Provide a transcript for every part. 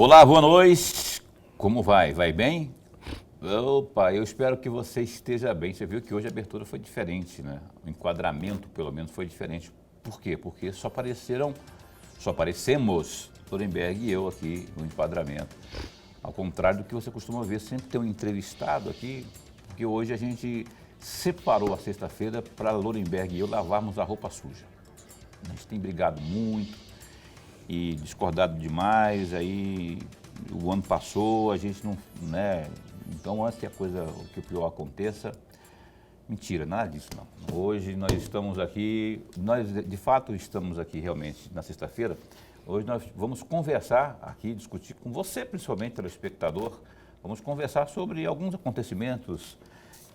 Olá, boa noite. Como vai? Vai bem? Opa, eu espero que você esteja bem. Você viu que hoje a abertura foi diferente, né? O enquadramento, pelo menos, foi diferente. Por quê? Porque só aparecemos, Lorenberg e eu aqui no enquadramento. Ao contrário do que você costuma ver, sempre tem um entrevistado aqui, porque hoje a gente separou a sexta-feira para Lorenberg e eu lavarmos a roupa suja. A gente tem brigado muito e discordado demais, aí o ano passou, a gente não, né? Então, antes que que o pior aconteça, mentira, nada disso não. Hoje nós estamos aqui, nós de fato estamos aqui realmente na sexta-feira. Hoje nós vamos conversar aqui, discutir com você, principalmente, telespectador, vamos conversar sobre alguns acontecimentos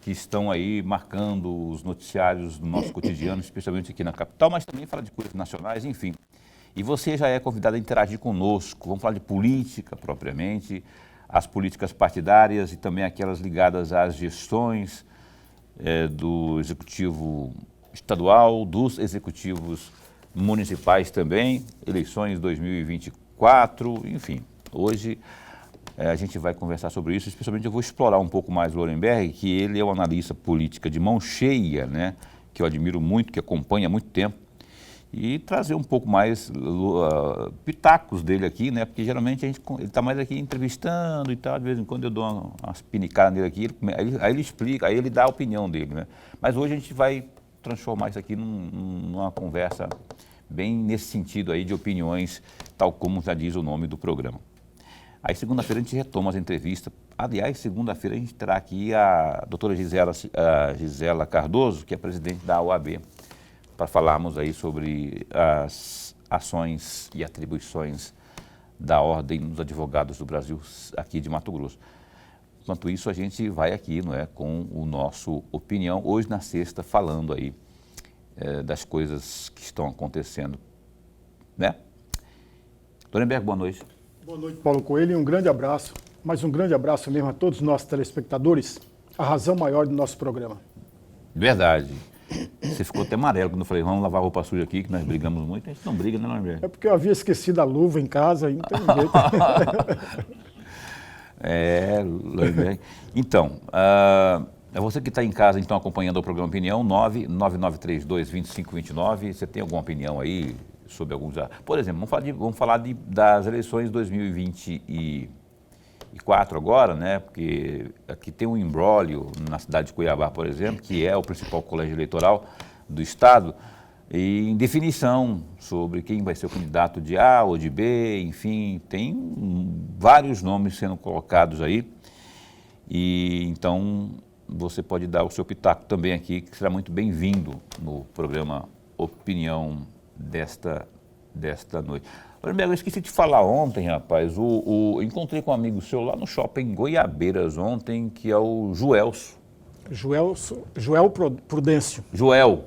que estão aí marcando os noticiários do nosso cotidiano, especialmente aqui na capital, mas também falar de coisas nacionais, enfim. E você já é convidado a interagir conosco, vamos falar de política propriamente, as políticas partidárias e também aquelas ligadas às gestões do executivo estadual, dos executivos municipais também, eleições 2024, enfim. Hoje a gente vai conversar sobre isso, especialmente eu vou explorar um pouco mais o Lorenberg, que ele é um analista política de mão cheia, né, que eu admiro muito, que acompanha há muito tempo, e trazer um pouco mais pitacos dele aqui, né? Porque geralmente ele está mais aqui entrevistando e tal, de vez em quando eu dou umas pinicadas nele aqui, aí ele explica, aí ele dá a opinião dele, né? Mas hoje a gente vai transformar isso aqui numa conversa bem nesse sentido aí de opiniões, tal como já diz o nome do programa. Aí segunda-feira a gente retoma as entrevistas. Aliás, segunda-feira a gente terá aqui a doutora Gisela Cardoso, que é presidente da OAB, para falarmos aí sobre as ações e atribuições da Ordem dos Advogados do Brasil, aqui de Mato Grosso. Enquanto isso, a gente vai aqui, não é, com o nosso opinião, hoje na sexta, falando aí das coisas que estão acontecendo, né? Lorenberg, boa noite. Boa noite, Paulo Coelho, e um grande abraço, mas um grande abraço mesmo a todos os nossos telespectadores, a razão maior do nosso programa. Verdade. Você ficou até amarelo quando eu falei, vamos lavar a roupa suja aqui, que nós brigamos muito. A gente não briga, né, Lorenberg? É porque eu havia esquecido a luva em casa e não tem jeito. Lorenberg. Então, é você que está em casa, então, acompanhando o programa Opinião, 99932-2529. Você tem alguma opinião aí sobre alguns... Por exemplo, vamos falar das eleições de 2024 agora, né? Porque aqui tem um imbróglio na cidade de Cuiabá, por exemplo, que é o principal colégio eleitoral do Estado, e em definição sobre quem vai ser o candidato de A ou de B, enfim, tem vários nomes sendo colocados aí. E então você pode dar o seu pitaco também aqui, que será muito bem-vindo no programa Opinião desta noite. Lorenberg, eu esqueci de falar ontem, rapaz, encontrei com um amigo seu lá no shopping Goiabeiras ontem, que é o Joel Prudêncio. Joel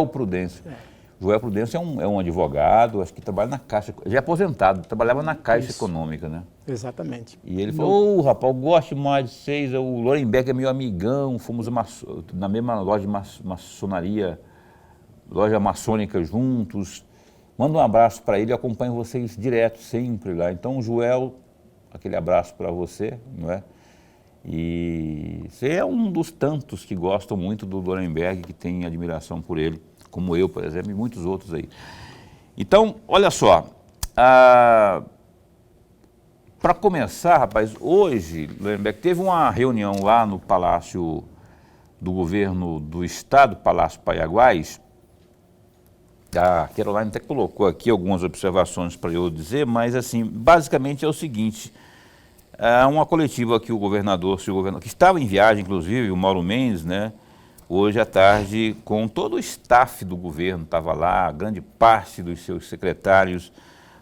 Prudêncio. Joel Prudêncio é um advogado, acho que trabalha na Caixa, já é aposentado, trabalhava na Caixa Econômica, né? Exatamente. E ele falou, rapaz, eu gosto mais de vocês, o Lorenberg é meu amigão, fomos na mesma loja de maçonaria, loja maçônica juntos. Manda um abraço para ele, eu acompanho vocês direto, sempre lá. Então, Joel, aquele abraço para você, não é? E você é um dos tantos que gostam muito do Lorenberg, que tem admiração por ele, como eu, por exemplo, e muitos outros aí. Então, olha só, para começar, rapaz, hoje, Lorenberg, teve uma reunião lá no Palácio do Governo do Estado, Palácio Paiaguás. A Caroline até colocou aqui algumas observações para eu dizer, mas assim, basicamente é o seguinte, uma coletiva que o governador, que estava em viagem, inclusive, o Mauro Mendes, né, hoje à tarde, com todo o staff do governo, estava lá, grande parte dos seus secretários,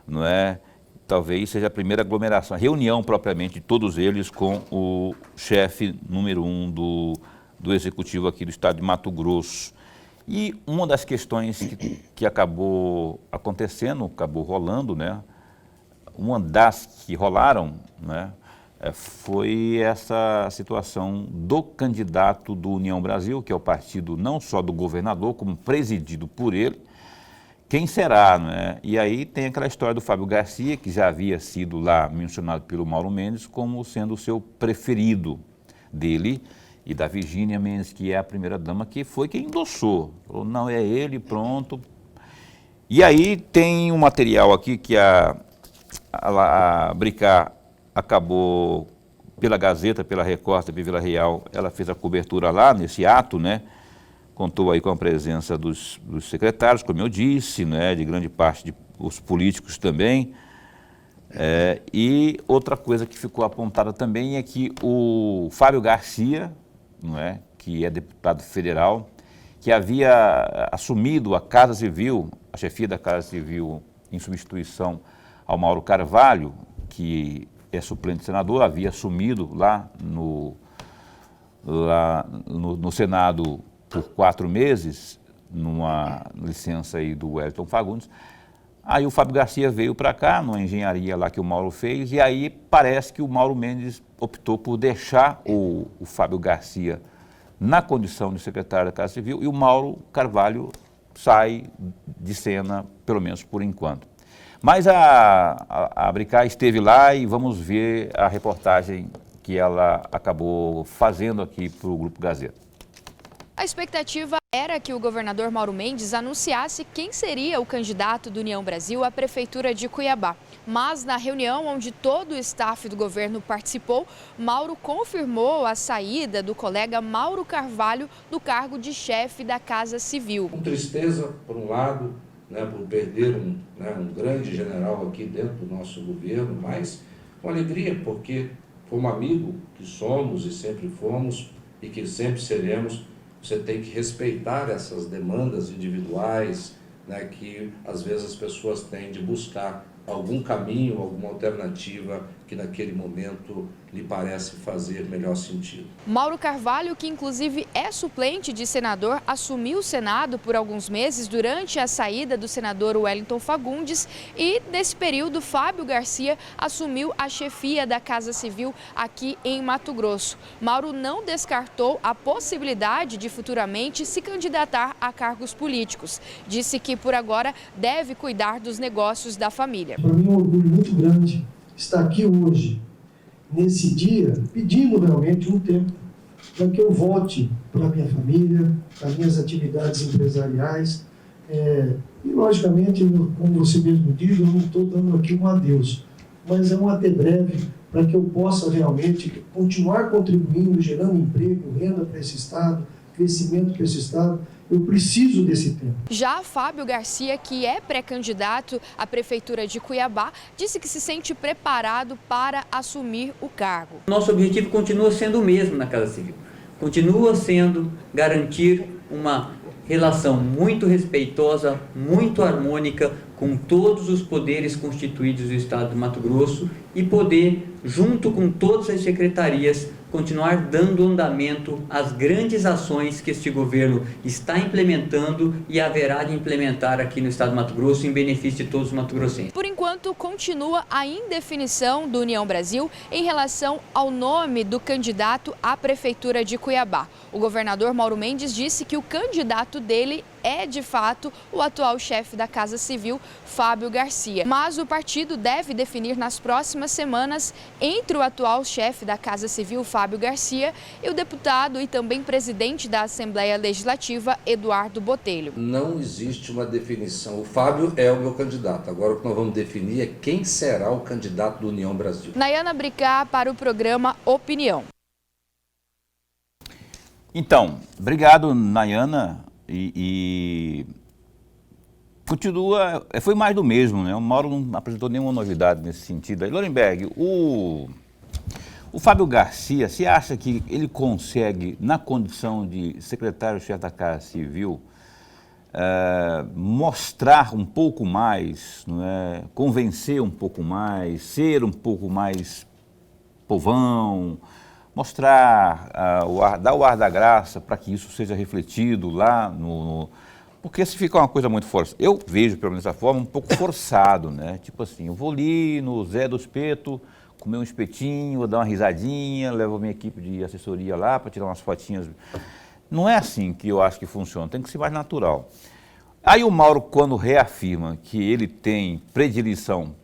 não é? Talvez seja a primeira aglomeração, a reunião propriamente de todos eles com o chefe número 1 do executivo aqui do estado de Mato Grosso. E uma das questões que acabou acontecendo, acabou rolando, né? Uma das que rolaram, né? Foi essa situação do candidato do União Brasil, que é o partido não só do governador, como presidido por ele, quem será, né? E aí tem aquela história do Fábio Garcia, que já havia sido lá mencionado pelo Mauro Mendes como sendo o seu preferido dele e da Virgínia Mendes, que é a primeira-dama, que foi quem endossou. Falou, não, é ele, pronto. E aí tem um material aqui que a Bricá acabou, pela Gazeta, pela Record, pela Vila Real, ela fez a cobertura lá nesse ato, né? Contou aí com a presença dos secretários, como eu disse, né? De grande parte dos políticos também. E outra coisa que ficou apontada também é que o Fábio Garcia, não é? Que é deputado federal, que havia assumido a Casa Civil, a chefia da Casa Civil em substituição ao Mauro Carvalho, que é suplente senador, havia assumido lá no Senado por 4 meses, numa licença aí do Wellington Fagundes. Aí o Fábio Garcia veio para cá, numa engenharia lá que o Mauro fez, e aí parece que o Mauro Mendes optou por deixar o Fábio Garcia na condição de secretário da Casa Civil, e o Mauro Carvalho sai de cena, pelo menos por enquanto. Mas a Bricá esteve lá e vamos ver a reportagem que ela acabou fazendo aqui para o Grupo Gazeta. A expectativa era que o governador Mauro Mendes anunciasse quem seria o candidato do União Brasil à Prefeitura de Cuiabá. Mas na reunião onde todo o staff do governo participou, Mauro confirmou a saída do colega Mauro Carvalho do cargo de chefe da Casa Civil. Com tristeza, por um lado, né, por perder um grande general aqui dentro do nosso governo, mas com alegria, porque como amigo que somos e sempre fomos e que sempre seremos, você tem que respeitar essas demandas individuais, né, que às vezes as pessoas têm de buscar algum caminho, alguma alternativa que naquele momento lhe parece fazer melhor sentido. Mauro Carvalho, que inclusive é suplente de senador, assumiu o Senado por alguns meses durante a saída do senador Wellington Fagundes, e nesse período Fábio Garcia assumiu a chefia da Casa Civil aqui em Mato Grosso. Mauro não descartou a possibilidade de futuramente se candidatar a cargos políticos. Disse que por agora deve cuidar dos negócios da família. Para mim é um orgulho muito grande estar aqui hoje, nesse dia, pedindo realmente um tempo para que eu volte para a minha família, para minhas atividades empresariais. E, logicamente, como você mesmo diz, eu não estou dando aqui um adeus, mas é um até breve para que eu possa realmente continuar contribuindo, gerando emprego, renda para esse Estado, crescimento para esse Estado. Eu preciso desse tempo. Já Fábio Garcia, que é pré-candidato à Prefeitura de Cuiabá, disse que se sente preparado para assumir o cargo. Nosso objetivo continua sendo o mesmo na Casa Civil. Continua sendo garantir uma relação muito respeitosa, muito harmônica com todos os poderes constituídos do Estado do Mato Grosso e poder, junto com todas as secretarias, continuar dando andamento às grandes ações que este governo está implementando e haverá de implementar aqui no Estado do Mato Grosso em benefício de todos os mato-grossenses. Por enquanto, continua a indefinição do União Brasil em relação ao nome do candidato à Prefeitura de Cuiabá. O governador Mauro Mendes disse que o candidato dele é, de fato, o atual chefe da Casa Civil, Fábio Garcia. Mas o partido deve definir nas próximas semanas entre o atual chefe da Casa Civil, Fábio Garcia, e o deputado e também presidente da Assembleia Legislativa, Eduardo Botelho. Não existe uma definição. O Fábio é o meu candidato. Agora o que nós vamos definir é quem será o candidato do União Brasil. Nayana Bricá para o programa Opinião. Então, obrigado, Nayana. Continua, foi mais do mesmo, né? O Mauro não apresentou nenhuma novidade nesse sentido. Aí, Lorenberg, o Fábio Garcia, você acha que ele consegue, na condição de secretário-chefe da Casa Civil, mostrar um pouco mais, não é? Convencer um pouco mais, ser um pouco mais povão, mostrar, dar o ar da graça para que isso seja refletido lá porque se fica uma coisa muito forçada, eu vejo, pelo menos dessa forma, um pouco forçado, né? Tipo assim, eu vou ali no Zé do Espeto, comer um espetinho, vou dar uma risadinha, levo a minha equipe de assessoria lá para tirar umas fotinhas. Não é assim que eu acho que funciona, tem que ser mais natural. Aí o Mauro, quando reafirma que ele tem predileção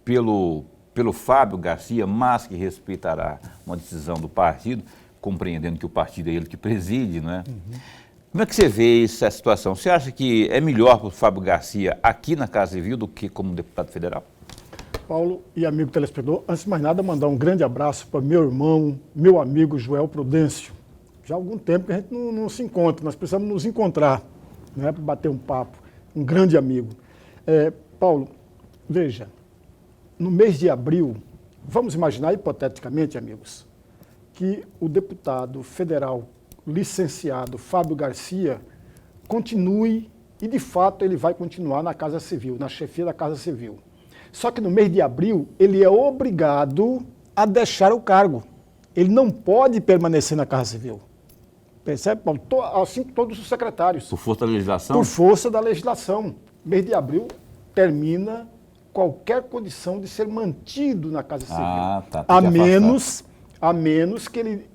pelo Fábio Garcia, mas que respeitará uma decisão do partido, compreendendo que o partido é ele que preside, não é? Como é que você vê essa situação? Você acha que é melhor para o Fábio Garcia aqui na Casa Civil do que como deputado federal? Paulo e amigo telespectador, antes de mais nada, mandar um grande abraço para meu irmão, meu amigo Joel Prudêncio. Já há algum tempo que a gente não se encontra, nós precisamos nos encontrar, né, para bater um papo. Um grande amigo. Paulo, veja, no mês de abril, vamos imaginar hipoteticamente, amigos, que o deputado federal licenciado Fábio Garcia continue, e de fato ele vai continuar na Casa Civil, na chefia da Casa Civil. Só que no mês de abril ele é obrigado a deixar o cargo. Ele não pode permanecer na Casa Civil. Percebe, Paulo? Assim como todos os secretários. Por força da legislação? Por força da legislação. Mês de abril termina qualquer condição de ser mantido na Casa Civil. Tá. A menos que ele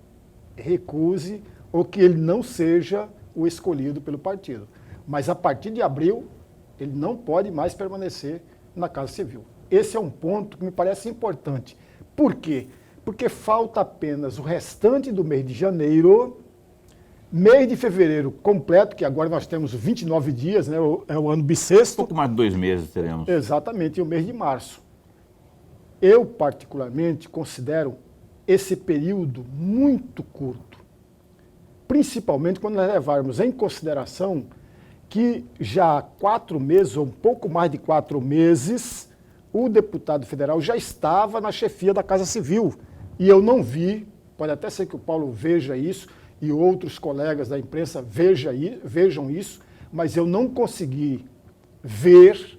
recuse ou que ele não seja o escolhido pelo partido. Mas a partir de abril, ele não pode mais permanecer na Casa Civil. Esse é um ponto que me parece importante. Por quê? Porque falta apenas o restante do mês de janeiro, mês de fevereiro completo, que agora nós temos 29 dias, né? É o ano bissexto. Pouco mais de 2 meses teremos. Exatamente, e o mês de março. Eu, particularmente, considero esse período muito curto, principalmente quando nós levarmos em consideração que já há 4 meses, ou um pouco mais de 4 meses, o deputado federal já estava na chefia da Casa Civil. E eu não vi, pode até ser que o Paulo veja isso, e outros colegas da imprensa vejam isso, mas eu não consegui ver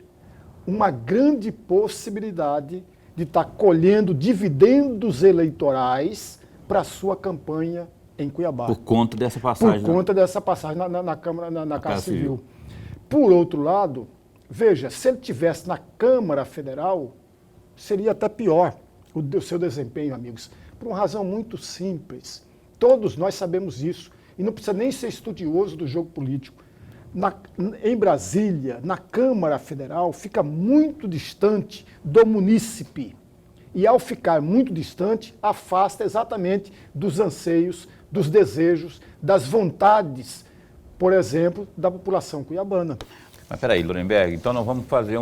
uma grande possibilidade de estar colhendo dividendos eleitorais para a sua campanha em Cuiabá. Por conta dessa passagem. Por conta dessa passagem na Câmara, na Casa Civil. Por outro lado, veja, se ele estivesse na Câmara Federal, seria até pior o seu desempenho, amigos, por uma razão muito simples. Todos nós sabemos isso, e não precisa nem ser estudioso do jogo político. Em Brasília, na Câmara Federal, fica muito distante do munícipe. E ao ficar muito distante, afasta exatamente dos anseios, dos desejos, das vontades, por exemplo, da população cuiabana. Mas peraí, Lorenberg, então nós vamos fazer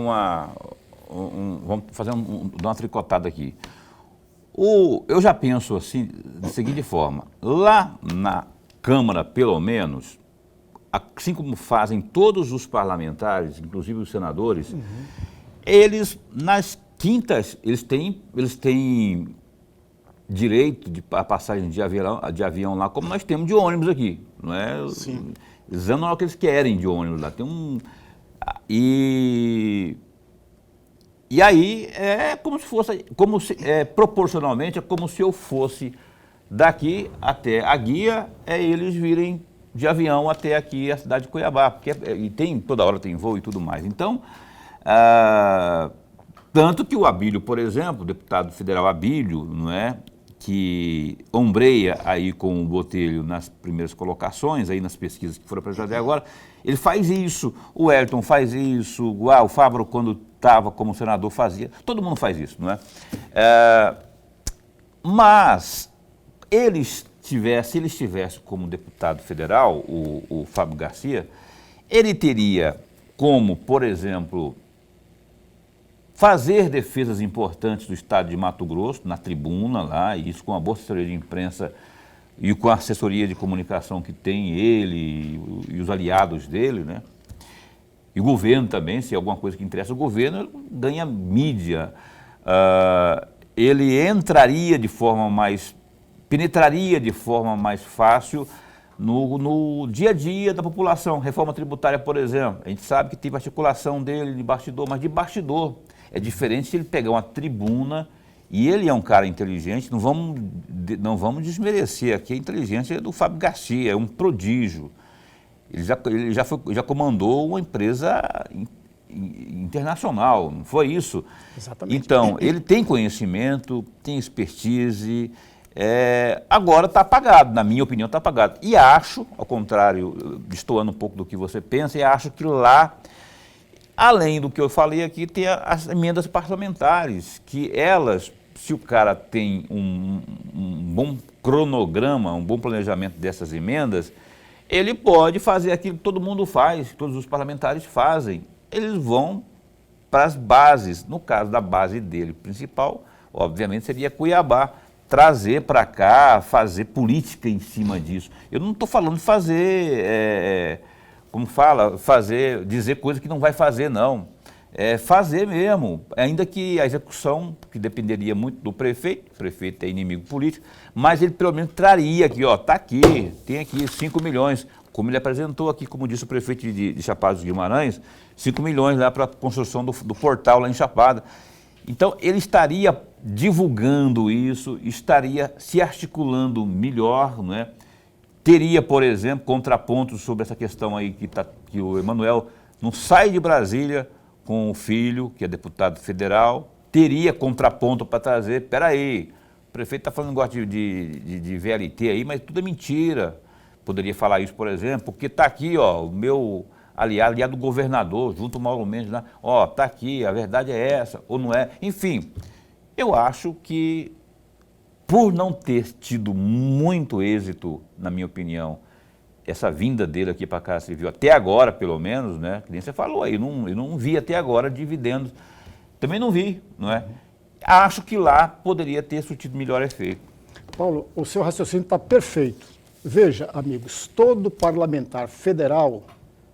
dar uma tricotada aqui. Eu já penso assim, da seguinte forma, lá na Câmara, pelo menos, assim como fazem todos os parlamentares, inclusive os senadores, eles, nas quintas, eles têm direito de a passagem de avião lá, como nós temos de ônibus aqui, não é? Sim. Eles andam lá o que eles querem de ônibus lá. E aí é como se fosse, proporcionalmente, é como se eu fosse daqui até a guia, eles virem de avião até aqui a cidade de Cuiabá, porque toda hora tem voo e tudo mais. Então, tanto que o Abílio, por exemplo, o deputado federal Abílio, não é, que ombreia aí com o Botelho nas primeiras colocações, aí nas pesquisas que foram apresentadas agora, ele faz isso, o Wellington faz isso, o Fábio, quando estava como senador, fazia, todo mundo faz isso, não é? Mas se ele estivesse como deputado federal, o Fábio Garcia, ele teria como, por exemplo, fazer defesas importantes do estado de Mato Grosso, na tribuna lá, e isso com a boa assessoria de imprensa e com a assessoria de comunicação que tem ele e os aliados dele, né? E o governo também, se é alguma coisa que interessa o governo, ganha mídia. Ele penetraria de forma mais fácil no dia a dia da população. Reforma tributária, por exemplo, a gente sabe que teve articulação dele de bastidor, mas de bastidor. É diferente se ele pegar uma tribuna, e ele é um cara inteligente, não vamos desmerecer aqui a inteligência do Fábio Garcia, é um prodígio. Ele já comandou uma empresa internacional, não foi isso? Exatamente. Então, ele tem conhecimento, tem expertise, Agora está apagado, na minha opinião está apagado. E acho, ao contrário, destoando um pouco do que você pensa, e acho que lá, além do que eu falei aqui, tem as emendas parlamentares, que elas, se o cara tem um bom cronograma, um bom planejamento dessas emendas, ele pode fazer aquilo que todo mundo faz, que todos os parlamentares fazem. Eles vão para as bases, no caso da base dele principal, obviamente seria Cuiabá, trazer para cá, fazer política em cima disso. Eu não estou falando de fazer, dizer coisa que não vai fazer, não. Fazer mesmo, ainda que a execução, que dependeria muito do prefeito, o prefeito é inimigo político, mas ele pelo menos traria aqui, ó, tá aqui, tem aqui 5 milhões, como ele apresentou aqui, como disse o prefeito de Chapada dos Guimarães, 5 milhões lá para a construção do portal lá em Chapada. Então, ele estaria divulgando isso, estaria se articulando melhor, não é? Teria, por exemplo, contrapontos sobre essa questão aí que o Emanuel não sai de Brasília com o filho, que é deputado federal, teria contraponto para trazer, peraí, o prefeito está falando um negócio de VLT aí, mas tudo é mentira. Poderia falar isso, por exemplo, porque está aqui, ó, o meu aliado do governador, junto ao Mauro Mendes, lá, ó, está aqui, a verdade é essa, ou não é. Enfim, eu acho que, por não ter tido muito êxito, na minha opinião, essa vinda dele aqui para a Casa Civil, até agora, pelo menos, né, que nem você falou aí, eu não vi até agora dividendos, também não vi, não é? Acho que lá poderia ter surtido melhor efeito. Paulo, o seu raciocínio está perfeito. Veja, amigos, todo parlamentar federal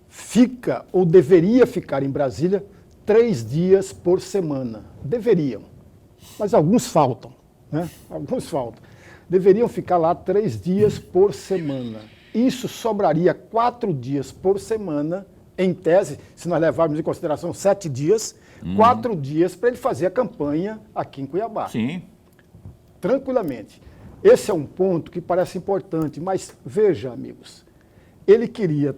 fica ou deveria ficar em Brasília 3 dias por semana. Deveriam, mas alguns faltam, né? Alguns faltam. Deveriam ficar lá 3 dias por semana. Isso sobraria 4 dias por semana, em tese, se nós levarmos em consideração 7 dias, 4 dias para ele fazer a campanha aqui em Cuiabá. Sim. Tranquilamente. Esse é um ponto que parece importante, mas veja, amigos, ele queria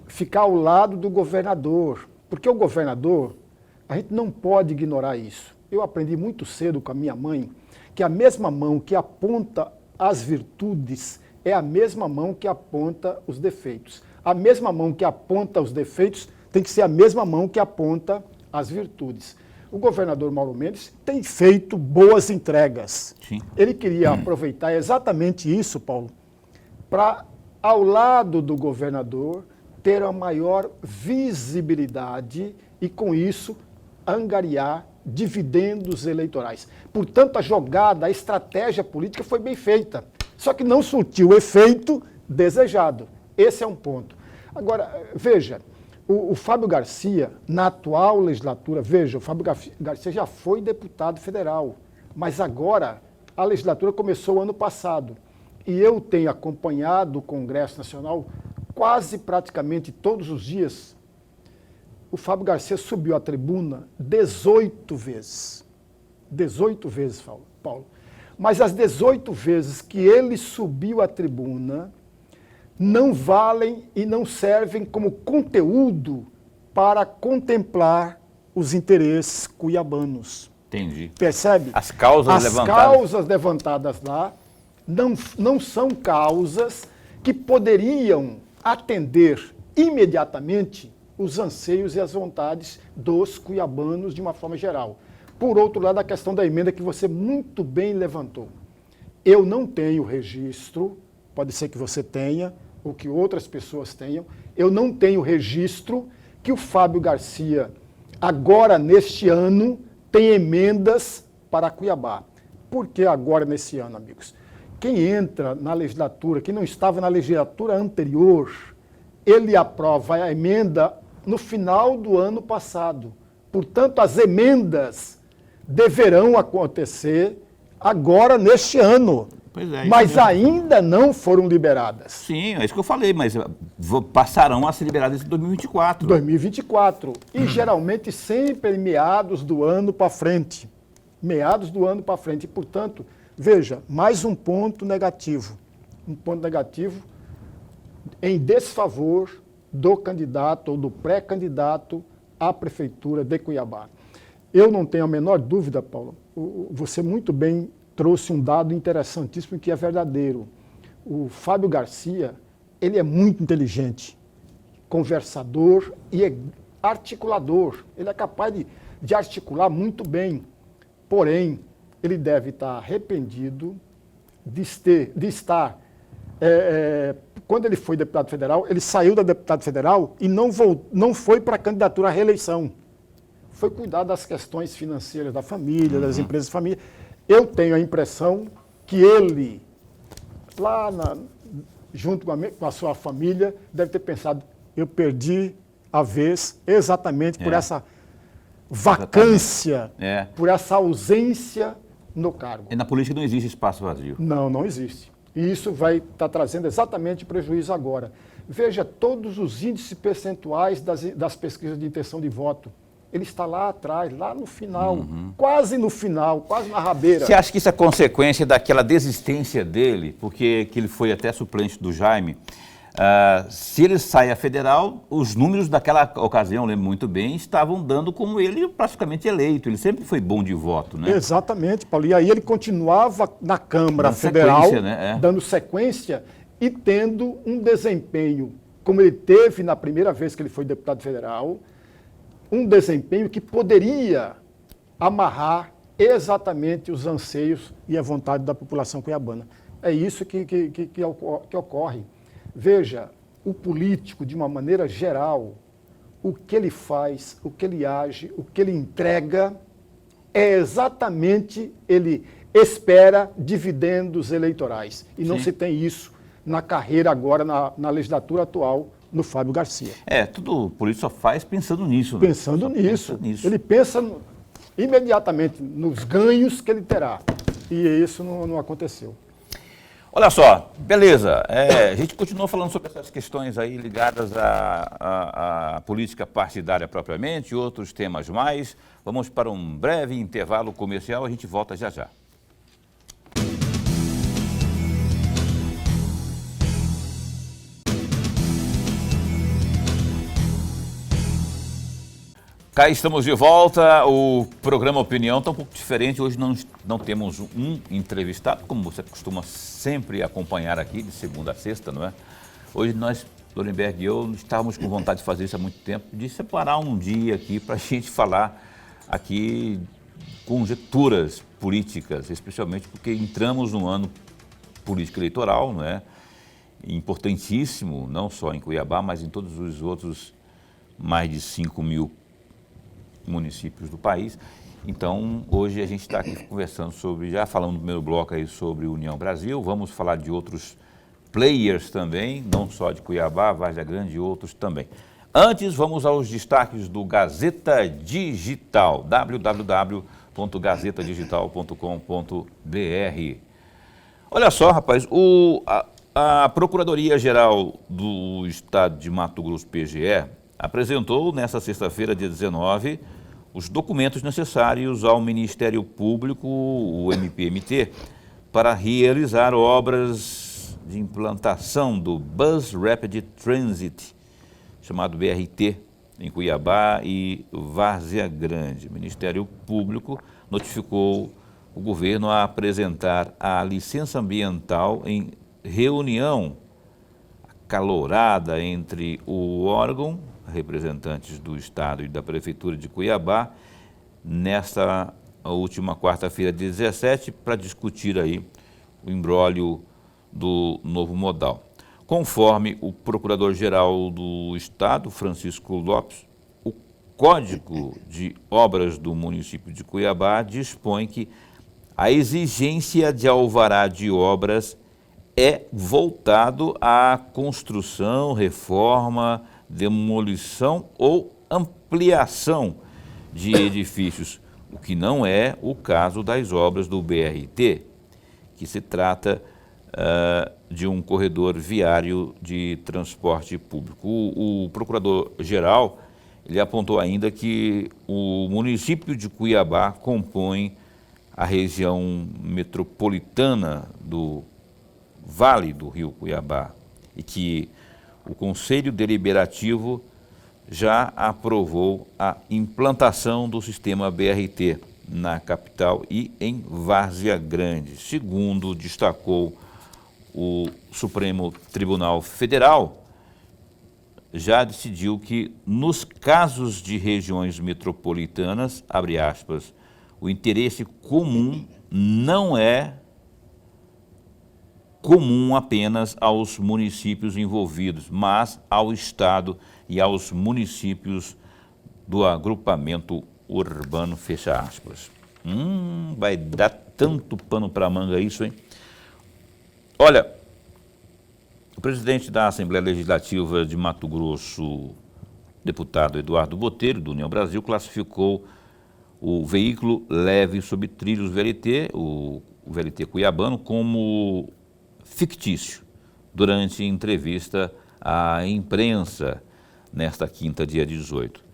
ficar ao lado do governador, porque o governador, a gente não pode ignorar isso. Eu aprendi muito cedo com a minha mãe que a mesma mão que aponta as virtudes é a mesma mão que aponta os defeitos. A mesma mão que aponta os defeitos tem que ser a mesma mão que aponta as virtudes. O governador Mauro Mendes tem feito boas entregas. Sim. Ele queria aproveitar exatamente isso, Paulo, para, ao lado do governador, ter a maior visibilidade e, com isso, angariar dividendos eleitorais. Portanto, a jogada, a estratégia política foi bem feita, só que não surtiu o efeito desejado. Esse é um ponto. Agora, veja, o Fábio Garcia, na atual legislatura, veja, o Fábio Garcia já foi deputado federal, mas agora a legislatura começou ano passado. E eu tenho acompanhado o Congresso Nacional quase praticamente todos os dias. O Fábio Garcia subiu à tribuna 18 vezes. 18 vezes, Paulo. Mas as 18 vezes que ele subiu à tribuna não valem e não servem como conteúdo para contemplar os interesses cuiabanos. Entendi. Percebe? As causas levantadas. As causas levantadas lá não são causas que poderiam atender imediatamente os anseios e as vontades dos cuiabanos de uma forma geral. Por outro lado, a questão da emenda que você muito bem levantou. Eu não tenho registro, pode ser que você tenha, ou que outras pessoas tenham, eu não tenho registro que o Fábio Garcia, agora neste ano, tem emendas para Cuiabá. Por que agora nesse ano, amigos? Quem entra na legislatura, quem não estava na legislatura anterior, ele aprova a emenda no final do ano passado. Portanto, as emendas deverão acontecer agora neste ano. Pois é, mas ainda não foram liberadas. Sim, é isso que eu falei, mas passarão a ser liberadas em 2024. 2024. E geralmente sempre em meados do ano para frente. Meados do ano para frente. E, portanto, veja, mais um ponto negativo. Um ponto negativo em desfavor do candidato ou do pré-candidato à Prefeitura de Cuiabá. Eu não tenho a menor dúvida, Paulo, você muito bem trouxe um dado interessantíssimo que é verdadeiro. O Fábio Garcia, ele é muito inteligente, conversador e é articulador. Ele é capaz de articular muito bem. Porém, ele deve estar arrependido de estar... quando ele foi deputado federal, ele saiu da deputado federal e não foi para a candidatura à reeleição. Foi cuidar das questões financeiras da família, das empresas de família. Eu tenho a impressão que ele, lá junto com a sua família, deve ter pensado, eu perdi a vez exatamente por essa vacância, por essa ausência no cargo. E na política não existe espaço vazio. Não existe. E isso vai estar trazendo exatamente prejuízo agora. Veja todos os índices percentuais das pesquisas de intenção de voto. Ele está lá atrás, lá no final, quase no final, quase na rabeira. Você acha que isso é consequência daquela desistência dele, porque que ele foi até suplente do Jaime? Se ele sai a federal, os números daquela ocasião, lembro muito bem, estavam dando como ele praticamente eleito. Ele sempre foi bom de voto, né? Exatamente, Paulo. E aí ele continuava na Câmara Federal, dando sequência e tendo um desempenho, como ele teve na primeira vez que ele foi deputado federal, um desempenho que poderia amarrar exatamente os anseios e a vontade da população cuiabana. É isso que ocorre. Veja, o político, de uma maneira geral, o que ele faz, o que ele age, o que ele entrega, é exatamente, ele espera dividendos eleitorais. E não se tem isso na carreira agora, na legislatura atual, no Fábio Garcia. Tudo político só faz pensando nisso. Né? Pensando nisso. Ele pensa imediatamente nos ganhos que ele terá. E isso não aconteceu. Olha só, beleza, a gente continua falando sobre essas questões aí ligadas à política partidária propriamente, outros temas mais. Vamos para um breve intervalo comercial, a gente volta já já. Cá estamos de volta, o programa Opinião está um pouco diferente, hoje não temos um entrevistado, como você costuma sempre acompanhar aqui, de segunda a sexta, não é? Hoje nós, Lorenberg e eu, estávamos com vontade de fazer isso há muito tempo, de separar um dia aqui para a gente falar aqui conjecturas políticas, especialmente porque entramos num ano político eleitoral, não é? Importantíssimo, não só em Cuiabá, mas em todos os outros mais de 5 mil municípios do país. Então, hoje a gente está aqui conversando sobre, já falando no primeiro bloco aí sobre União Brasil, vamos falar de outros players também, não só de Cuiabá, Várzea Grande e outros também. Antes, vamos aos destaques do Gazeta Digital, www.gazetadigital.com.br. Olha só, rapaz, a Procuradoria-Geral do Estado de Mato Grosso, PGE, apresentou nesta sexta-feira, dia 19, os documentos necessários ao Ministério Público, o MPMT, para realizar obras de implantação do Bus Rapid Transit, chamado BRT, em Cuiabá e Várzea Grande. O Ministério Público notificou o governo a apresentar a licença ambiental em reunião acalorada entre o órgão, representantes do Estado e da Prefeitura de Cuiabá, nesta última quarta-feira, 17, para discutir aí o imbróglio do novo modal. Conforme o Procurador-Geral do Estado, Francisco Lopes, o Código de Obras do município de Cuiabá dispõe que a exigência de alvará de obras é voltado à construção, reforma, demolição ou ampliação de edifícios, o que não é o caso das obras do BRT, que se trata de um corredor viário de transporte público. O Procurador-Geral, ele apontou ainda que o município de Cuiabá compõe a região metropolitana do Vale do Rio Cuiabá e que o Conselho Deliberativo já aprovou a implantação do sistema BRT na capital e em Várzea Grande. Segundo destacou o Supremo Tribunal Federal, já decidiu que nos casos de regiões metropolitanas, abre aspas, o interesse comum não é comum apenas aos municípios envolvidos, mas ao Estado e aos municípios do agrupamento urbano, fecha aspas. Vai dar tanto pano para manga isso, hein? Olha, o presidente da Assembleia Legislativa de Mato Grosso, deputado Eduardo Botelho, do União Brasil, classificou o veículo leve sob trilhos VLT, o VLT cuiabano, como fictício, durante entrevista à imprensa nesta quinta, dia 18.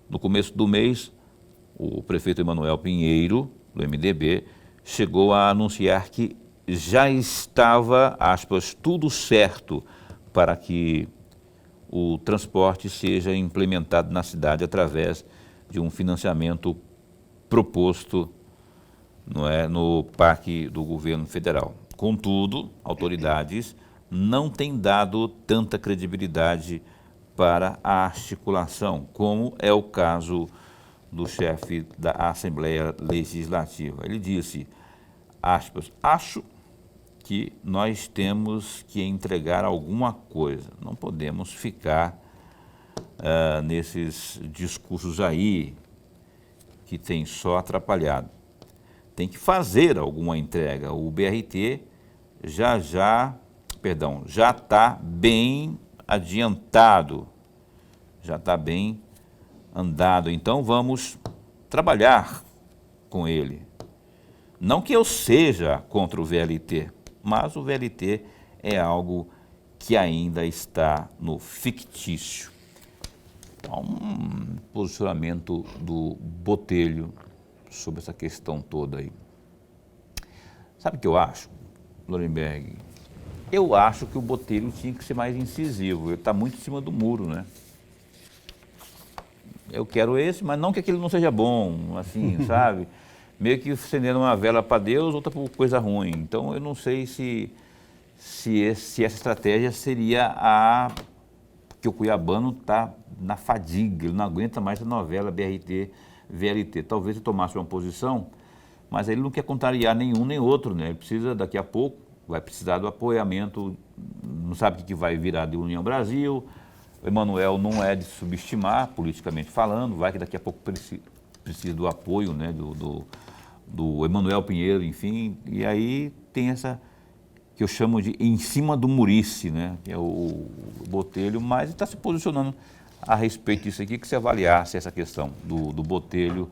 No começo do mês, o prefeito Emanuel Pinheiro, do MDB, chegou a anunciar que já estava, aspas, tudo certo para que o transporte seja implementado na cidade através de um financiamento proposto, não é, no PAC do governo federal. Contudo, autoridades não têm dado tanta credibilidade para a articulação, como é o caso do chefe da Assembleia Legislativa. Ele disse, aspas, acho que nós temos que entregar alguma coisa, não podemos ficar nesses discursos aí que tem só atrapalhado. Tem que fazer alguma entrega. O BRT já está bem adiantado, já está bem andado, então vamos trabalhar com ele. Não que eu seja contra o VLT, mas o VLT é algo que ainda está no fictício. Há um posicionamento do Botelho sobre essa questão toda aí. Sabe o que eu acho, Lorenberg? Eu acho que o Botelho tinha que ser mais incisivo, ele está muito em cima do muro, né? Eu quero esse, mas não que aquele não seja bom, assim, sabe? Meio que acendendo uma vela para Deus, outra por coisa ruim. Então, eu não sei se essa estratégia seria a... Porque o cuiabano está na fadiga, ele não aguenta mais a novela BRT, VLT. Talvez ele tomasse uma posição, mas ele não quer contrariar nenhum nem outro, né? Ele precisa, daqui a pouco, vai precisar do apoiamento, não sabe o que vai virar de União Brasil. O Emanuel não é de subestimar, politicamente falando, vai que daqui a pouco precisa do apoio, né, do Emanuel Pinheiro, enfim, e aí tem essa que eu chamo de em cima do murice, né, que é o Botelho, mas está se posicionando a respeito disso aqui, que se avaliasse essa questão do Botelho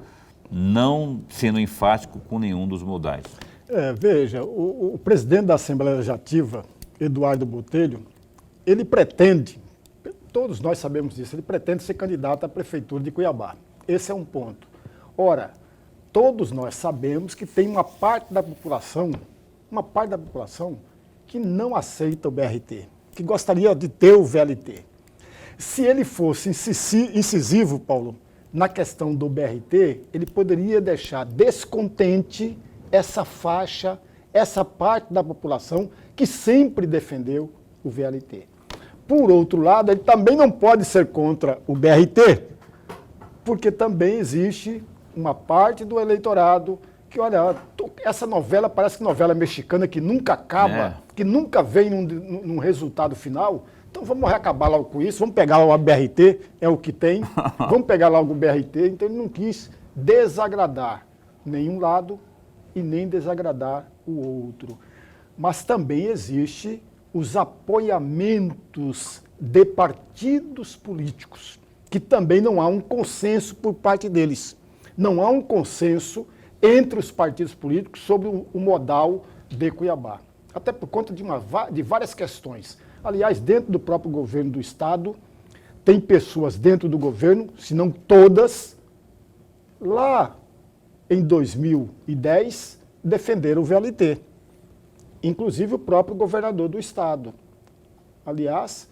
não sendo enfático com nenhum dos modais. Veja, o presidente da Assembleia Legislativa, Eduardo Botelho, ele pretende, todos nós sabemos disso, ele pretende ser candidato à Prefeitura de Cuiabá. Esse é um ponto. Ora, todos nós sabemos que tem uma parte da população que não aceita o BRT, que gostaria de ter o VLT. Se ele fosse incisivo, Paulo, na questão do BRT, ele poderia deixar descontente essa faixa, essa parte da população que sempre defendeu o VLT. Por outro lado, ele também não pode ser contra o BRT, porque também existe uma parte do eleitorado que, olha, essa novela parece que novela mexicana que nunca acaba, que nunca vem num resultado final. Então vamos acabar logo com isso, vamos pegar o BRT, é o que tem, vamos pegar logo o BRT. Então ele não quis desagradar nenhum lado e nem desagradar o outro. Mas também existe os apoiamentos de partidos políticos, que também não há um consenso por parte deles. Não há um consenso entre os partidos políticos sobre o modal de Cuiabá. Até por conta de várias questões. Aliás, dentro do próprio governo do Estado, tem pessoas dentro do governo, se não todas, lá em 2010, defenderam o VLT. Inclusive o próprio governador do Estado. Aliás,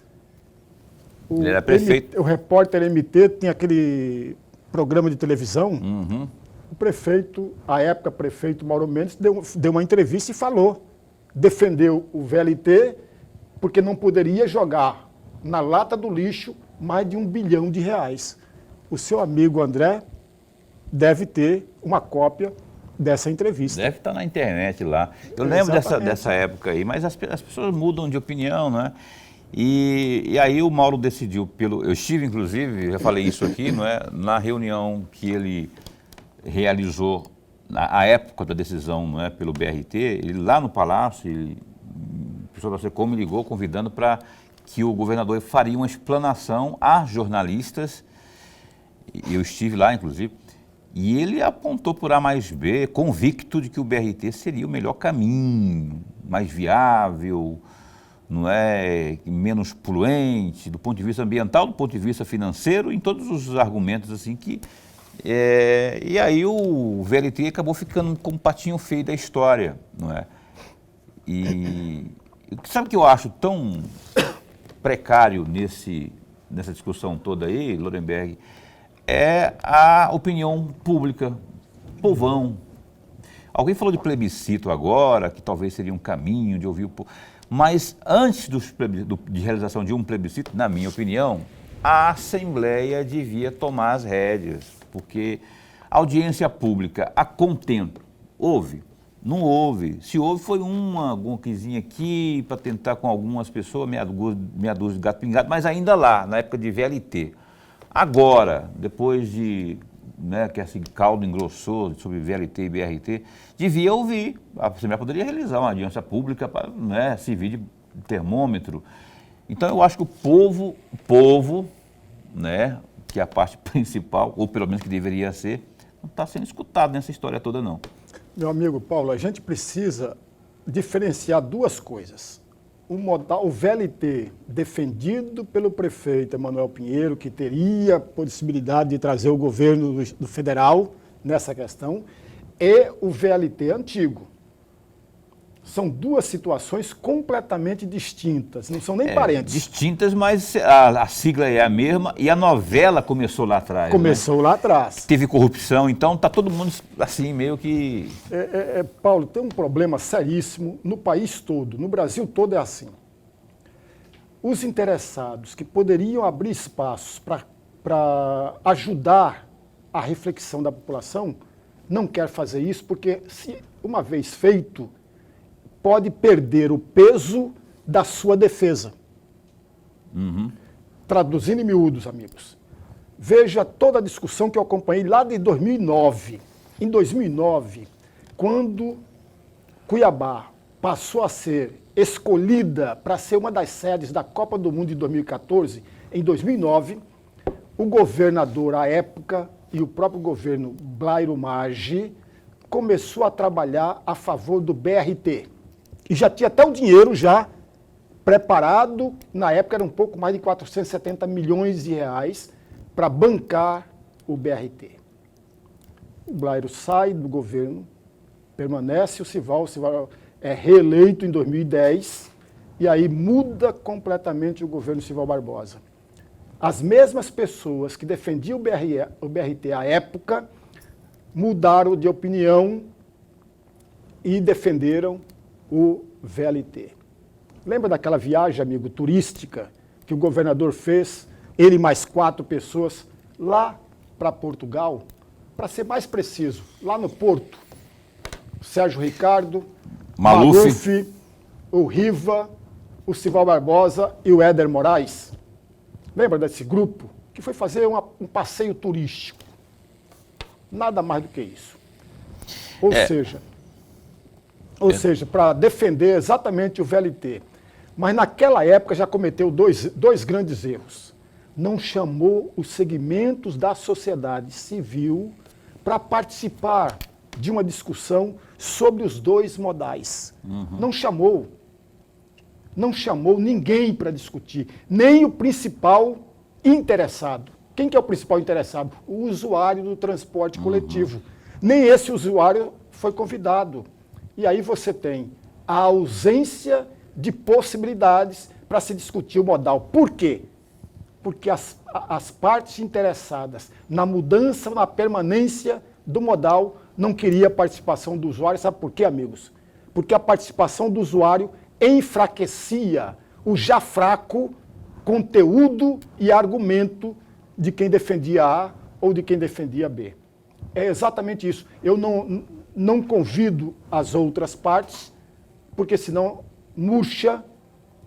ele era prefeito. o repórter MT tinha aquele programa de televisão O prefeito, à época, prefeito Mauro Mendes, deu uma entrevista e falou, defendeu o VLT porque não poderia jogar na lata do lixo mais de R$1 bilhão. O seu amigo André deve ter uma cópia dessa entrevista. Deve estar na internet lá. Eu lembro dessa época aí, mas as pessoas mudam de opinião, né? E aí o Mauro decidiu, eu estive inclusive, já falei isso aqui, não é? Na reunião que ele realizou, na época da decisão, não é? Pelo BRT, ele lá no Palácio, o pessoal da SECOM me ligou convidando para que o governador faria uma explanação a jornalistas, e eu estive lá inclusive, e ele apontou por A mais B, convicto de que o BRT seria o melhor caminho, mais viável, não é, menos poluente, do ponto de vista ambiental, do ponto de vista financeiro, em todos os argumentos assim que... e aí o VLT acabou ficando como um patinho feio da história, não é? E sabe o que eu acho tão precário nessa discussão toda aí, Lorenberg? É a opinião pública, povão. Alguém falou de plebiscito agora, que talvez seria um caminho de ouvir o povo. Mas antes de realização de um plebiscito, na minha opinião, a Assembleia devia tomar as rédeas, porque a audiência pública, a contento, houve? Não houve. Se houve, foi alguma coisinha aqui para tentar com algumas pessoas, meia dúzia de gato pingado, mas ainda lá, na época de VLT. Agora, depois de que esse caldo engrossou sobre VLT e BRT, devia ouvir. A Assembleia poderia realizar uma audiência pública para servir de termômetro. Então, eu acho que o povo, que é a parte principal, ou pelo menos que deveria ser, não está sendo escutado nessa história toda, não. Meu amigo Paulo, a gente precisa diferenciar duas coisas. O VLT defendido pelo prefeito Emanuel Pinheiro, que teria possibilidade de trazer o governo do federal nessa questão, e o VLT antigo. São duas situações completamente distintas, não são nem parentes. Distintas, mas a sigla é a mesma e a novela começou lá atrás. Começou lá atrás. Teve corrupção, então está todo mundo assim, meio que... Paulo, tem um problema seríssimo no país todo, no Brasil todo é assim. Os interessados que poderiam abrir espaços para ajudar a reflexão da população não querem fazer isso, porque se uma vez feito, pode perder o peso da sua defesa. Uhum. Traduzindo em miúdos, amigos. Veja toda a discussão que eu acompanhei lá de 2009. Em 2009, quando Cuiabá passou a ser escolhida para ser uma das sedes da Copa do Mundo de 2014, em 2009, o governador à época e o próprio governo Blairo Maggi começou a trabalhar a favor do BRT. E já tinha até o dinheiro já preparado, na época era um pouco mais de 470 milhões de reais para bancar o BRT. O Blairo sai do governo, permanece o Sival é reeleito em 2010, e aí muda completamente o governo Sival Barbosa. As mesmas pessoas que defendiam o BRT à época mudaram de opinião e defenderam o VLT. Lembra daquela viagem, amigo, turística, que o governador fez, ele e mais 4 pessoas, lá para Portugal? Para ser mais preciso, lá no Porto, Sérgio Ricardo, Maluf, o Riva, o Sival Barbosa e o Éder Moraes. Lembra desse grupo? Que foi fazer um passeio turístico. Nada mais do que isso. Ou seja, para defender exatamente o VLT. Mas naquela época já cometeu dois grandes erros. Não chamou os segmentos da sociedade civil para participar de uma discussão sobre os dois modais. Uhum. Não chamou ninguém para discutir, nem o principal interessado. Quem que é o principal interessado? O usuário do transporte coletivo. Nem esse usuário foi convidado. E aí você tem a ausência de possibilidades para se discutir o modal. Por quê? Porque as partes interessadas na mudança, na permanência do modal não queria a participação do usuário. Sabe por quê, amigos? Porque a participação do usuário enfraquecia o já fraco conteúdo e argumento de quem defendia A ou de quem defendia B. É exatamente isso. Eu não convido as outras partes, porque senão murcha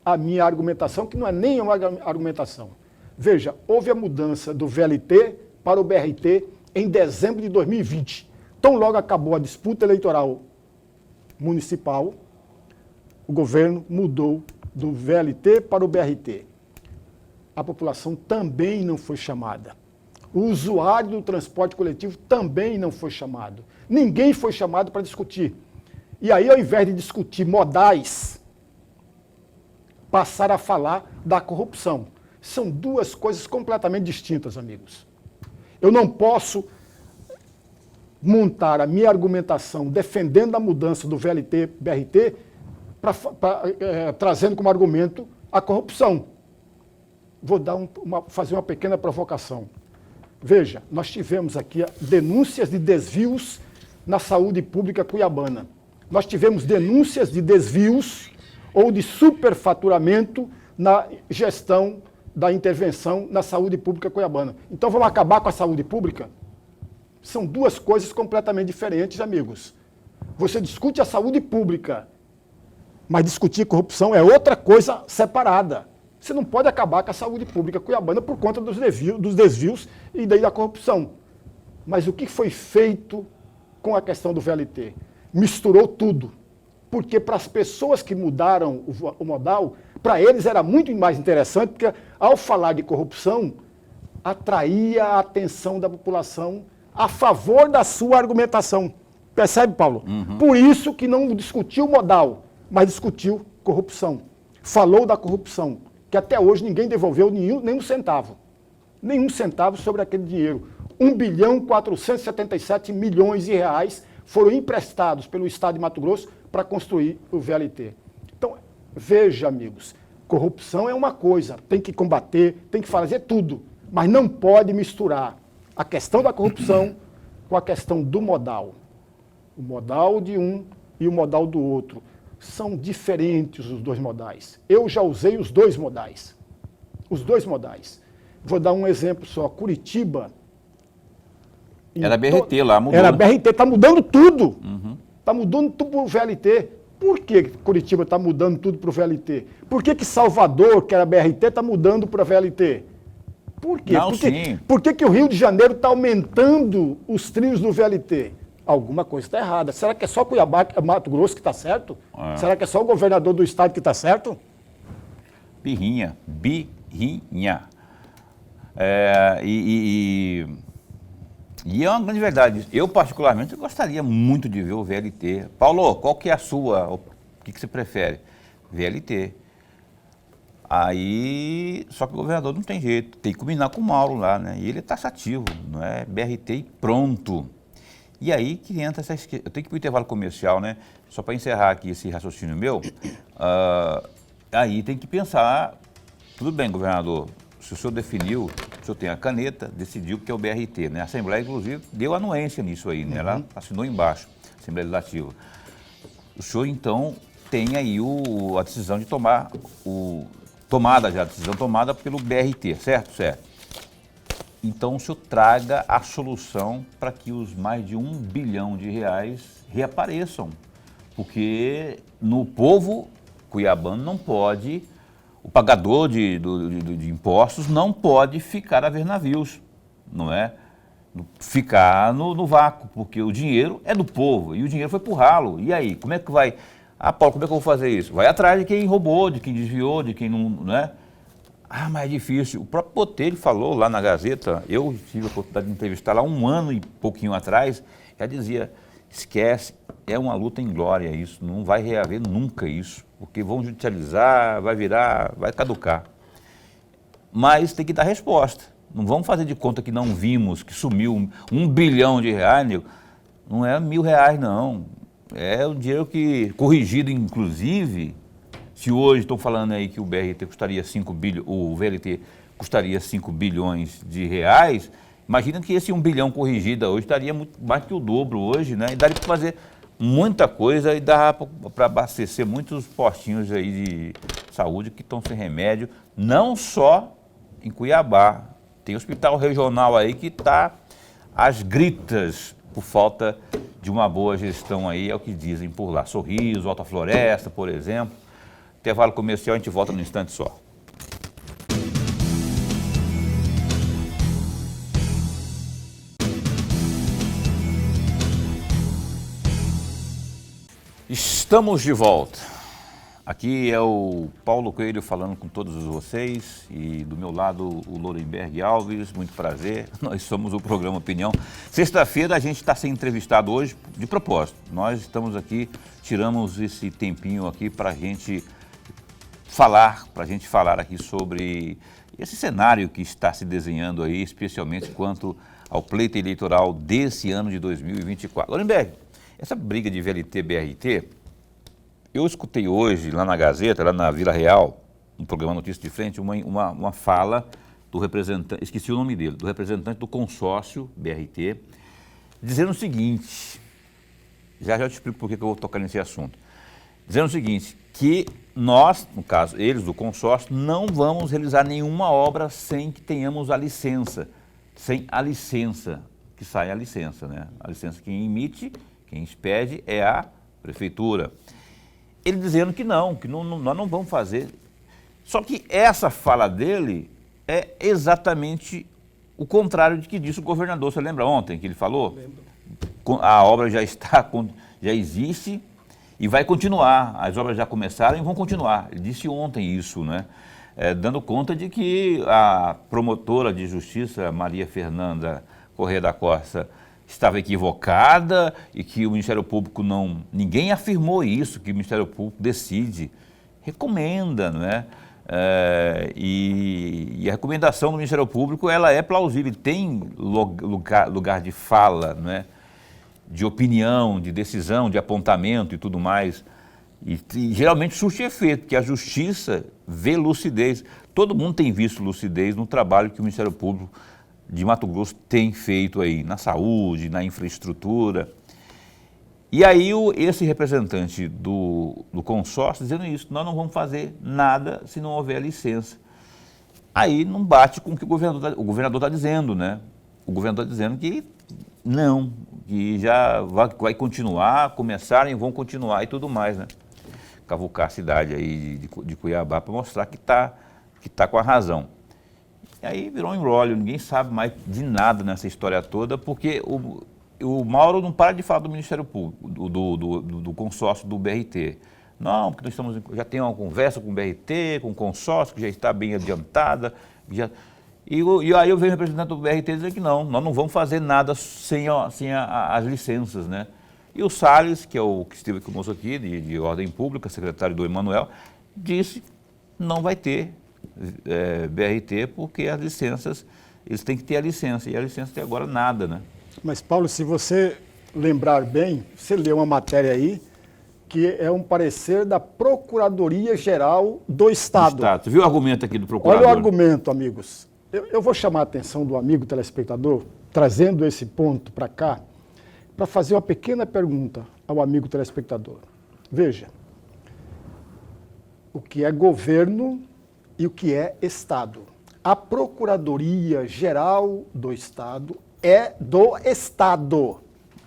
a minha argumentação, que não é nem uma argumentação. Veja, houve a mudança do VLT para o BRT em dezembro de 2020. Tão logo acabou a disputa eleitoral municipal, o governo mudou do VLT para o BRT. A população também não foi chamada. O usuário do transporte coletivo também não foi chamado. Ninguém foi chamado para discutir. E aí, ao invés de discutir modais, passaram a falar da corrupção. São duas coisas completamente distintas, amigos. Eu não posso montar a minha argumentação defendendo a mudança do VLT-BRT trazendo como argumento a corrupção. Vou fazer uma pequena provocação. Veja, nós tivemos aqui denúncias de desvios na saúde pública cuiabana. Nós tivemos denúncias de desvios ou de superfaturamento na gestão da intervenção na saúde pública cuiabana. Então vamos acabar com a saúde pública? São duas coisas completamente diferentes, amigos. Você discute a saúde pública, mas discutir corrupção é outra coisa separada. Você não pode acabar com a saúde pública cuiabana por conta dos desvios e daí da corrupção. Mas o que foi feito com a questão do VLT? Misturou tudo. Porque para as pessoas que mudaram o modal, para eles era muito mais interessante, porque ao falar de corrupção, atraía a atenção da população a favor da sua argumentação. Percebe, Paulo? Uhum. Por isso que não discutiu modal, mas discutiu corrupção. Falou da corrupção, que até hoje ninguém devolveu nenhum centavo. Nenhum centavo sobre aquele dinheiro. 1.477 bilhões de reais foram emprestados pelo Estado de Mato Grosso para construir o VLT. Então, veja, amigos, corrupção é uma coisa, tem que combater, tem que fazer tudo, mas não pode misturar a questão da corrupção com a questão do modal. O modal de um e o modal do outro. São diferentes os dois modais. Eu já usei os dois modais. Os dois modais. Vou dar um exemplo só. Curitiba... Era BRT lá, mudou. Era BRT, está mudando tudo. Está mudando tudo para o VLT. Por que Curitiba está mudando tudo para o VLT? Por que Salvador, que era BRT, está mudando para VLT? Por quê? Não, por que o Rio de Janeiro está aumentando os trilhos do VLT? Alguma coisa está errada. Será que é só Cuiabá, Mato Grosso que está certo? Será que é só o governador do estado que está certo? Birrinha. E é uma grande verdade. Eu, particularmente, gostaria muito de ver o VLT. Paulo, qual que é a sua? O que você prefere? VLT. Aí, só que o governador não tem jeito. Tem que combinar com o Mauro lá, né? E ele é taxativo, não é BRT e pronto. E aí que entra essa... Eu tenho que ir para o intervalo comercial, né? Só para encerrar aqui esse raciocínio meu. Aí tem que pensar... Tudo bem, governador. Se o senhor definiu, o senhor tem a caneta, decidiu que é o BRT, né? A Assembleia, inclusive, deu anuência nisso aí, né? Ela assinou embaixo, Assembleia Legislativa. O senhor, então, tem aí a decisão de tomar... a decisão tomada pelo BRT, certo? Certo. Então, o senhor traga a solução para que os mais de R$1 bilhão reapareçam. Porque no povo cuiabano não pode, o pagador de impostos não pode ficar a ver navios, não é? Ficar no vácuo, porque o dinheiro é do povo e o dinheiro foi pro ralo. E aí, como é que vai... Paulo, como é que eu vou fazer isso? Vai atrás de quem roubou, de quem desviou, de quem não é? Mas é difícil. O próprio Botelho falou lá na Gazeta, eu tive a oportunidade de entrevistar lá 1 ano e pouquinho atrás, já dizia, esquece, é uma luta inglória isso, não vai reaver nunca isso, porque vão judicializar, vai caducar. Mas tem que dar resposta. Não vamos fazer de conta que não vimos, que sumiu R$1 bilhão, nego. Não é R$1.000, não. É o dinheiro que, corrigido inclusive, se hoje estão falando aí que o BRT custaria 5 bilhões, o VLT custaria 5 bilhões de reais, Imagina que esse 1 bilhão corrigido hoje daria muito mais que o dobro hoje, né? E daria para fazer muita coisa e dá para abastecer muitos postinhos aí de saúde que estão sem remédio, não só em Cuiabá. Tem hospital regional aí que está às gritas por falta de uma boa gestão aí, é o que dizem por lá. Sorriso, Alta Floresta, por exemplo. Intervalo comercial, a gente volta num instante só. Estamos de volta. Aqui é o Paulo Coelho falando com todos vocês e do meu lado o Lorenberg Alves, muito prazer. Nós somos o programa Opinião. Sexta-feira a gente está sendo entrevistado hoje de propósito. Nós estamos aqui, tiramos esse tempinho aqui para a gente falar aqui sobre esse cenário que está se desenhando aí, especialmente quanto ao pleito eleitoral desse ano de 2024. Lorenberg, essa briga de VLT-BRT, eu escutei hoje lá na Gazeta, lá na Vila Real, no programa Notícia de Frente, uma fala do representante, esqueci o nome dele, do representante do consórcio BRT, dizendo o seguinte, já te explico por que eu vou tocar nesse assunto, dizendo o seguinte, que nós, no caso, eles do consórcio, não vamos realizar nenhuma obra sem que tenhamos a licença, sem a licença, que sai a licença, né? A licença quem emite, quem expede é a prefeitura. Ele dizendo que nós não vamos fazer. Só que essa fala dele é exatamente o contrário de que disse o governador. Você lembra ontem que ele falou? Lembro. A obra já existe e vai continuar. As obras já começaram e vão continuar. Ele disse ontem isso, né? Dando conta de que a promotora de justiça, Maria Fernanda Corrêa da Costa, estava equivocada e que o Ministério Público ninguém afirmou isso, que o Ministério Público decide, recomenda, não é? E a recomendação do Ministério Público, ela é plausível, tem lugar de fala, não é? De opinião, de decisão, de apontamento e tudo mais. E geralmente surte efeito, que a Justiça vê lucidez. Todo mundo tem visto lucidez no trabalho que o Ministério Público de Mato Grosso tem feito aí, na saúde, na infraestrutura. E aí esse representante do consórcio dizendo isso, nós não vamos fazer nada se não houver licença. Aí não bate com o que o governador está dizendo, né? O governador está dizendo que não, que já vai continuar, começarem, vão continuar e tudo mais, né? Cavucar a cidade aí de Cuiabá para mostrar que tá com a razão. E aí virou um imbróglio, ninguém sabe mais de nada nessa história toda, porque o Mauro não para de falar do Ministério Público, do consórcio do BRT. Não, porque nós já tem uma conversa com o BRT, com o consórcio, que já está bem adiantada. E aí eu vejo o representante do BRT dizer que não, nós não vamos fazer nada sem as licenças, né? E o Salles, que é o que esteve conosco aqui, de Ordem Pública, secretário do Emanuel, disse que não vai ter BRT porque as licenças, eles têm que ter a licença, e a licença até agora nada, né? Mas, Paulo, se você lembrar bem, você leu uma matéria aí que é um parecer da Procuradoria-Geral do Estado. Você viu o argumento aqui do procurador? Olha o argumento, amigos. Eu vou chamar a atenção do amigo telespectador, trazendo esse ponto para cá, para fazer uma pequena pergunta ao amigo telespectador. Veja, o que é governo e o que é Estado. A Procuradoria-Geral do Estado é do Estado,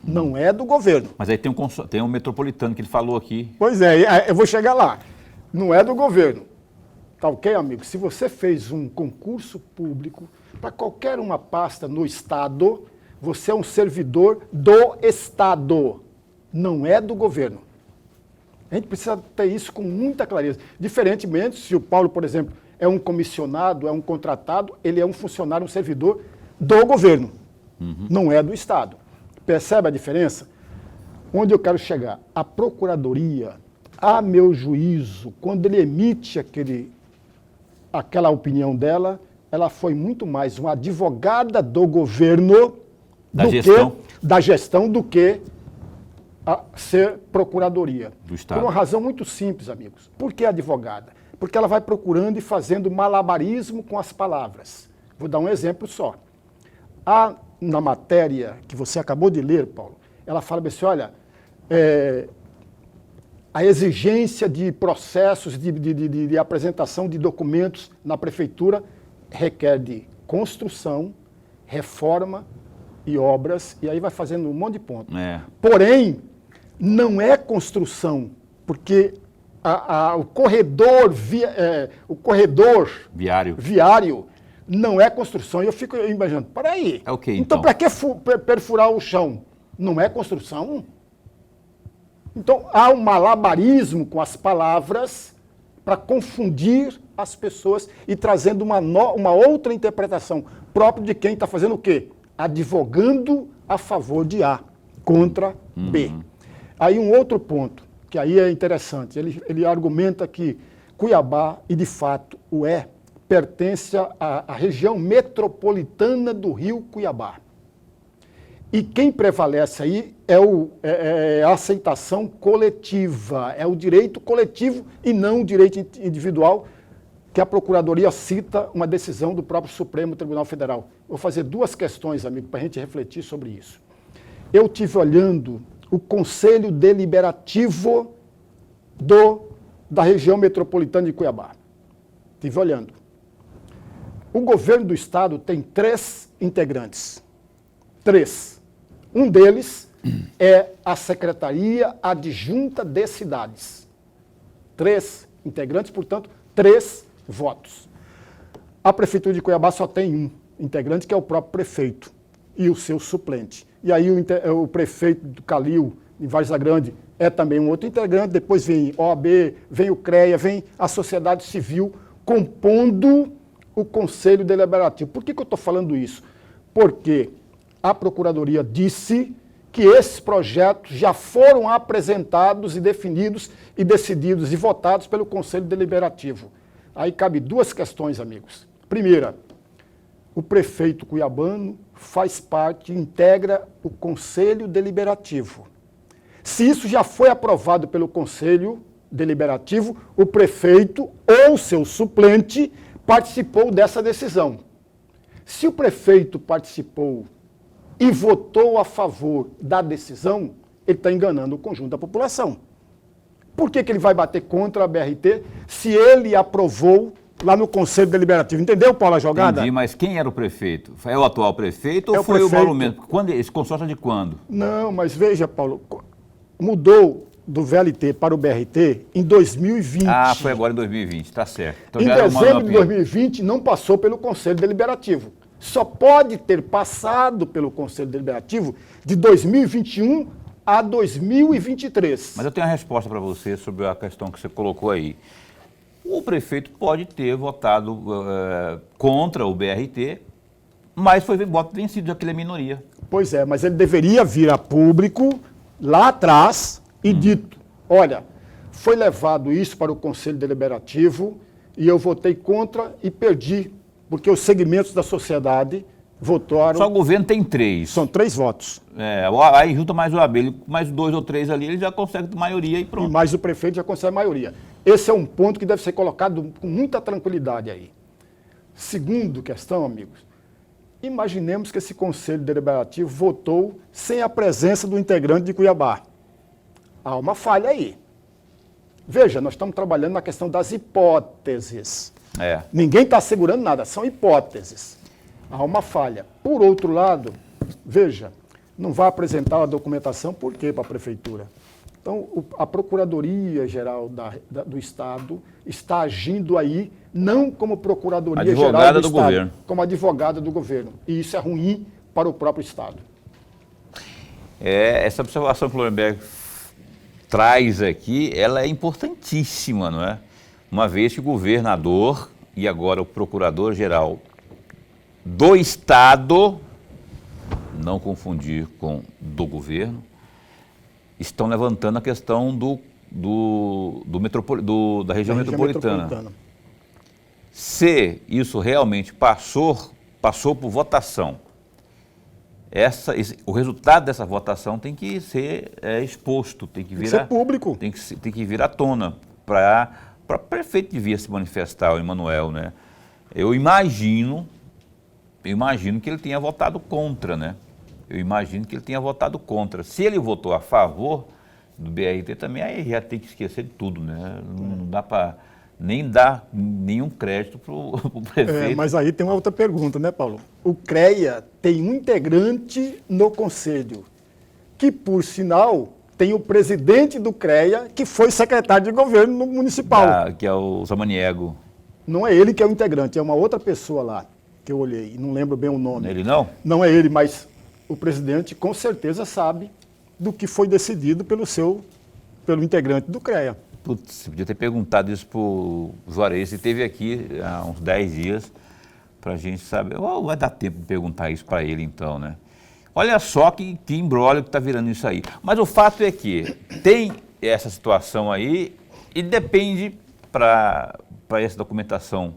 não é do governo. Mas aí tem um metropolitano que ele falou aqui. Pois é, eu vou chegar lá. Não é do governo. Tá ok, amigo? Se você fez um concurso público para qualquer uma pasta no Estado, você é um servidor do Estado, não é do governo. A gente precisa ter isso com muita clareza. Diferentemente, se o Paulo, por exemplo, é um comissionado, é um contratado, ele é um funcionário, um servidor do governo, não é do Estado. Percebe a diferença? Onde eu quero chegar? A Procuradoria, a meu juízo, quando ele emite aquela opinião dela, ela foi muito mais uma advogada do governo da gestão do que ser procuradoria. Do Estado. Por uma razão muito simples, amigos. Por que advogada? Porque ela vai procurando e fazendo malabarismo com as palavras. Vou dar um exemplo só. Na matéria que você acabou de ler, Paulo, ela fala assim, olha, a exigência de processos de apresentação de documentos na prefeitura requer de construção, reforma e obras, e aí vai fazendo um monte de pontos. Porém, não é construção, porque o corredor viário não é construção. E eu fico imaginando, peraí, é o quê, então para que perfurar o chão? Não é construção? Então há um malabarismo com as palavras para confundir as pessoas e trazendo uma outra interpretação própria de quem está fazendo o quê? Advogando a favor de A, contra B. Aí um outro ponto, que aí é interessante, ele argumenta que Cuiabá, e de fato o pertence à região metropolitana do Rio Cuiabá. E quem prevalece aí é a aceitação coletiva, é o direito coletivo e não o direito individual, que a Procuradoria cita uma decisão do próprio Supremo Tribunal Federal. Vou fazer duas questões, amigo, para a gente refletir sobre isso. Eu estive olhando o Conselho Deliberativo da região metropolitana de Cuiabá. Estive olhando. O governo do estado tem 3 integrantes. 3. Um deles é a Secretaria Adjunta de Cidades. 3 integrantes, portanto, 3 votos. A Prefeitura de Cuiabá só tem um integrante, que é o próprio prefeito e o seu suplente. E aí o prefeito do Calil, em Várzea Grande, é também um outro integrante, depois vem OAB, vem o CREA, vem a sociedade civil, compondo o Conselho Deliberativo. Por que eu estou falando isso? Porque a Procuradoria disse que esses projetos já foram apresentados e definidos e decididos e votados pelo Conselho Deliberativo. Aí cabe 2 questões, amigos. Primeira, o prefeito cuiabano faz parte, integra o Conselho Deliberativo. Se isso já foi aprovado pelo Conselho Deliberativo, o prefeito ou seu suplente participou dessa decisão. Se o prefeito participou e votou a favor da decisão, ele está enganando o conjunto da população. Por que ele vai bater contra a BRT se ele aprovou lá no Conselho Deliberativo? Entendeu, Paulo, a jogada? Entendi, mas quem era o prefeito? É o atual prefeito ou foi o Mauro Mendes? Esse consórcio é de quando? Não, mas veja, Paulo, mudou do VLT para o BRT em 2020. Ah, foi agora em 2020, tá certo. Então, em dezembro de 2020 não passou pelo Conselho Deliberativo. Só pode ter passado pelo Conselho Deliberativo de 2021 a 2023. Mas eu tenho uma resposta para você sobre a questão que você colocou aí. O prefeito pode ter votado contra o BRT, mas foi voto vencido, já que ele é minoria. Pois é, mas ele deveria vir a público lá atrás e dito, olha, foi levado isso para o Conselho Deliberativo e eu votei contra e perdi, porque os segmentos da sociedade votaram... Só o governo tem 3. São 3 votos. Aí junta mais o AB, mais 2 ou 3 ali, ele já consegue maioria e pronto. E mais o prefeito já consegue maioria. Esse é um ponto que deve ser colocado com muita tranquilidade aí. Segundo questão, amigos, imaginemos que esse Conselho Deliberativo votou sem a presença do integrante de Cuiabá. Há uma falha aí. Veja, nós estamos trabalhando na questão das hipóteses. Ninguém está assegurando nada, são hipóteses. Há uma falha. Por outro lado, veja, não vai apresentar a documentação, por quê para a Prefeitura? Então, a Procuradoria-Geral do Estado está agindo aí, não como Procuradoria-Geral do Estado, governo. Como advogada do governo. E isso é ruim para o próprio Estado. Essa observação que o Lorenberg traz aqui, ela é importantíssima, não é? Uma vez que o governador e agora o procurador-geral do Estado, não confundir com do governo, estão levantando a questão da região metropolitana. Se isso realmente passou por votação, o resultado dessa votação tem que ser exposto, tem que ser público. Tem que vir à tona para o prefeito devia se manifestar, o Emanuel, né? Eu imagino eu imagino que ele tenha votado contra, né? Eu imagino que ele tenha votado contra. Se ele votou a favor do BRT também, aí já tem que esquecer de tudo, né? Não dá para nem dar nenhum crédito para o prefeito. Mas aí tem uma outra pergunta, né, Paulo? O CREA tem um integrante no conselho, que, por sinal, tem o presidente do CREA, que foi secretário de governo no municipal. Que é o Samaniego. Não é ele que é o integrante, é uma outra pessoa lá, que eu olhei, não lembro bem o nome. Ele não? Não é ele, mas o presidente com certeza sabe do que foi decidido pelo integrante do CREA. Putz, podia ter perguntado isso para o Juarez, ele esteve aqui há uns 10 dias, para a gente saber. Vai dar tempo de perguntar isso para ele então, né? Olha só que imbróglio que está virando isso aí. Mas o fato é que tem essa situação aí e depende para essa documentação,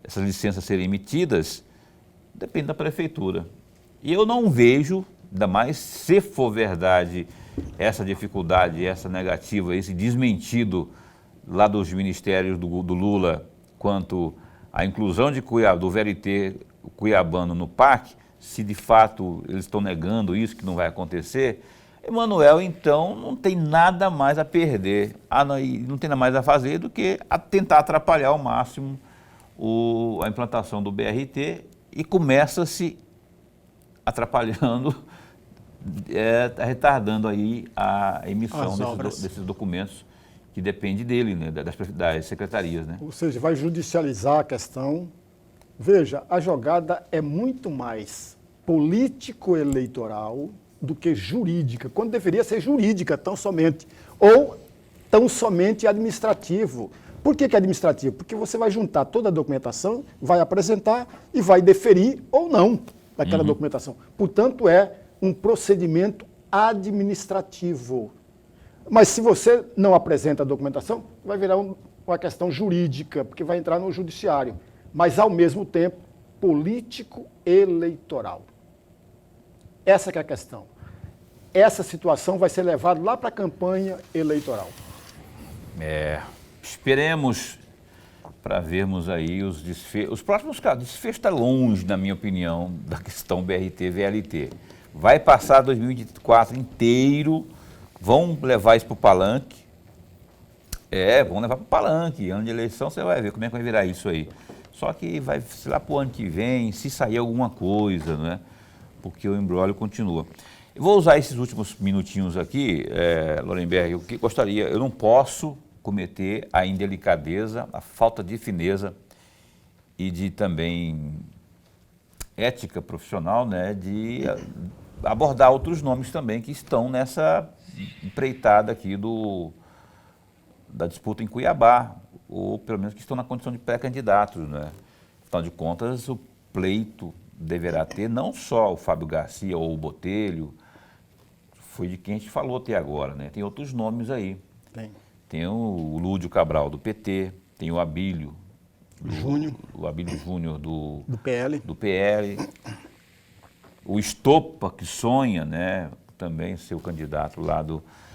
essas licenças serem emitidas, depende da prefeitura. E eu não vejo, ainda mais se for verdade essa dificuldade, essa negativa, esse desmentido lá dos ministérios do Lula quanto à inclusão do VLT cuiabano no PAC, se de fato eles estão negando isso, que não vai acontecer, Emanuel, então, não tem nada mais a perder, não tem nada mais a fazer do que tentar atrapalhar ao máximo a implantação do BRT e começa-se atrapalhando, retardando aí a emissão desses documentos que depende dele, né, das secretarias, né? Ou seja, vai judicializar a questão. Veja, a jogada é muito mais político-eleitoral do que jurídica, quando deveria ser jurídica tão somente, ou tão somente administrativo. Por que administrativo? Porque você vai juntar toda a documentação, vai apresentar e vai deferir ou não daquela documentação. Portanto, é um procedimento administrativo. Mas se você não apresenta a documentação, vai virar uma questão jurídica, porque vai entrar no judiciário. Mas, ao mesmo tempo, político-eleitoral. Essa que é a questão. Essa situação vai ser levada lá para a campanha eleitoral. Esperemos para vermos aí os desfechos. Os próximos casos, desfecho está longe, na minha opinião, da questão BRT-VLT. Vai passar 2024 inteiro, vão levar isso para o palanque. Vão levar para o palanque. Ano de eleição você vai ver como é que vai virar isso aí. Só que vai, sei lá, para o ano que vem, se sair alguma coisa, né? Porque o imbróglio continua. Eu vou usar esses últimos minutinhos aqui, Lorenberg, eu não posso cometer a indelicadeza, a falta de fineza e de também ética profissional, né, de abordar outros nomes também que estão nessa empreitada aqui da disputa em Cuiabá, ou pelo menos que estão na condição de pré-candidatos, né? Afinal de contas, o pleito deverá ter não só o Fábio Garcia ou o Botelho, foi de quem a gente falou até agora, né? Tem outros nomes aí. Tem o Lúdio Cabral do PT, tem o Abílio Júnior. O Abílio Júnior do PL. O Estopa, que sonha, né, também ser o candidato lá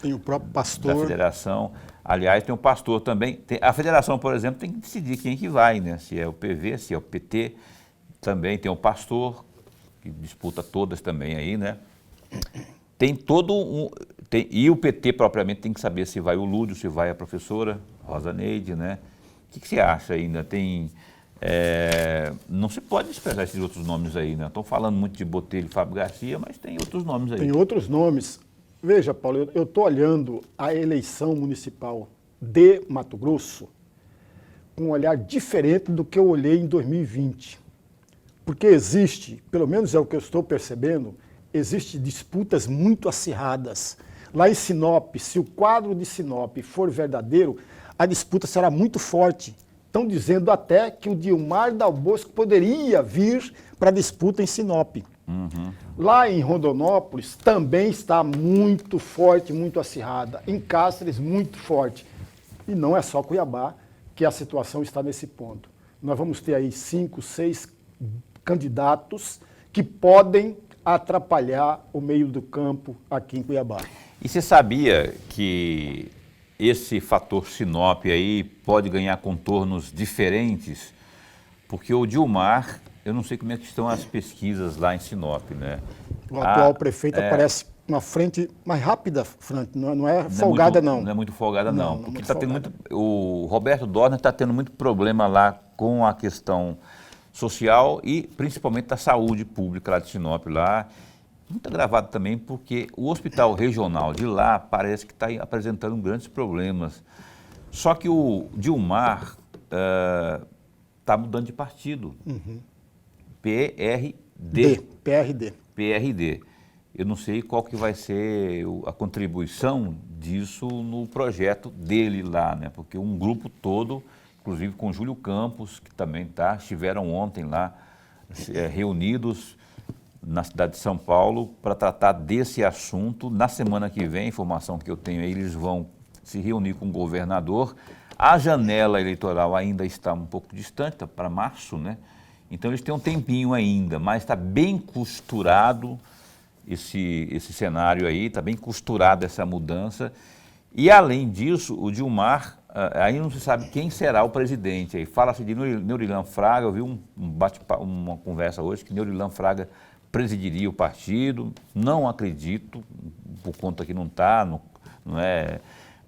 tem o próprio pastor da federação. Aliás, tem o pastor também. A federação, por exemplo, tem que decidir quem que vai, né? Se é o PV, se é o PT. Também tem o pastor, que disputa todas também aí, né? Tem todo e o PT propriamente tem que saber se vai o Lúdio, se vai a professora Rosa Neide, né? O que você acha ainda? Não se pode desprezar esses outros nomes aí, né? Estão falando muito de Botelho e Fábio Garcia, mas tem outros nomes aí. Tem outros nomes. Veja, Paulo, eu estou olhando a eleição municipal de Mato Grosso com um olhar diferente do que eu olhei em 2020. Porque existe, pelo menos é o que eu estou percebendo, existem disputas muito acirradas. Lá em Sinop, se o quadro de Sinop for verdadeiro, a disputa será muito forte. Estão dizendo até que o Dilmar Dal Bosco poderia vir para a disputa em Sinop. Lá em Rondonópolis também está muito forte, muito acirrada. Em Cáceres, muito forte. E não é só Cuiabá que a situação está nesse ponto. Nós vamos ter aí 5, 6 candidatos que podem atrapalhar o meio do campo aqui em Cuiabá. E você sabia que esse fator Sinop aí pode ganhar contornos diferentes? Porque o Dilmar Eu não sei como é que estão as pesquisas lá em Sinop, né? O atual prefeito aparece uma frente mais rápida, Frank, não é folgada, não. Não é muito folgada, não. Porque muito tá tendo folgada. o Roberto Dorner está tendo muito problema lá com a questão social e principalmente da saúde pública lá de Sinop, lá. Muito agravado também porque o hospital regional de lá parece que está apresentando grandes problemas. Só que o Dilmar está mudando de partido. PRD. Eu não sei qual que vai ser a contribuição disso no projeto dele lá, né? Porque um grupo todo, inclusive com Júlio Campos, que também estiveram ontem lá reunidos na cidade de São Paulo para tratar desse assunto. Na semana que vem, a informação que eu tenho aí, eles vão se reunir com o governador. A janela eleitoral ainda está um pouco distante, tá para março, né? Então eles têm um tempinho ainda, mas está bem costurado esse cenário aí, está bem costurada essa mudança. E além disso, o Dilmar, aí não se sabe quem será o presidente. Aí fala-se de Neurilan Fraga, eu vi uma conversa hoje que Neurilan Fraga presidiria o partido, não acredito, por conta que não está, não é,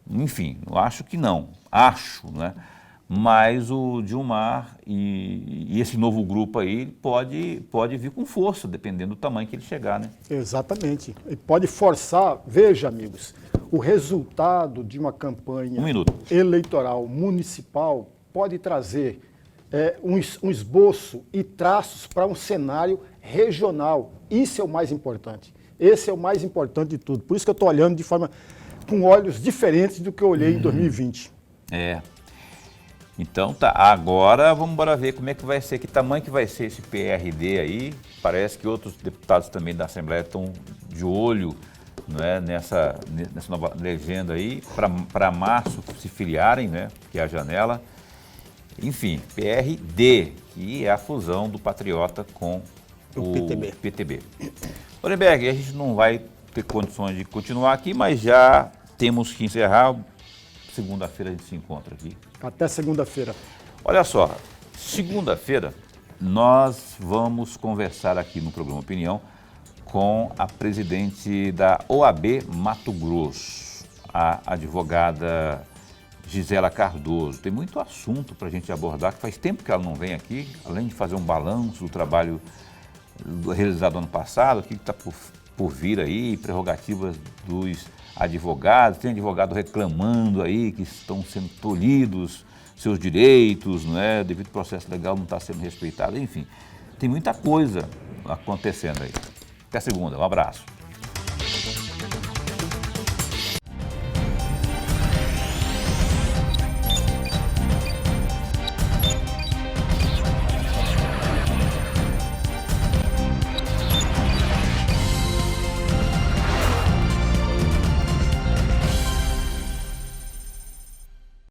enfim, eu acho que não, né? Mas o Dilmar e esse novo grupo aí pode vir com força, dependendo do tamanho que ele chegar, né? Exatamente. E pode forçar, veja, amigos, o resultado de uma campanha eleitoral municipal pode trazer um esboço e traços para um cenário regional. Isso é o mais importante. Esse é o mais importante de tudo. Por isso que eu estou olhando com olhos diferentes do que eu olhei em 2020. Então tá, agora vamos embora ver como é que vai ser, que tamanho que vai ser esse PRD aí. Parece que outros deputados também da Assembleia estão de olho, não é, nessa nova legenda aí, para março se filiarem, né, que é a janela. Enfim, PRD, que é a fusão do Patriota com o PTB. Lorenberg, a gente não vai ter condições de continuar aqui, mas já temos que encerrar. Segunda-feira a gente se encontra aqui. Até segunda-feira. Olha só, segunda-feira nós vamos conversar aqui no programa Opinião com a presidente da OAB Mato Grosso, a advogada Gisela Cardoso. Tem muito assunto para a gente abordar, que faz tempo que ela não vem aqui, além de fazer um balanço do trabalho realizado ano passado, o que está por vir aí, prerrogativas dos advogados, tem advogado reclamando aí que estão sendo tolhidos seus direitos, não é? Devido ao processo legal não está sendo respeitado, enfim, tem muita coisa acontecendo aí. Até segunda, um abraço.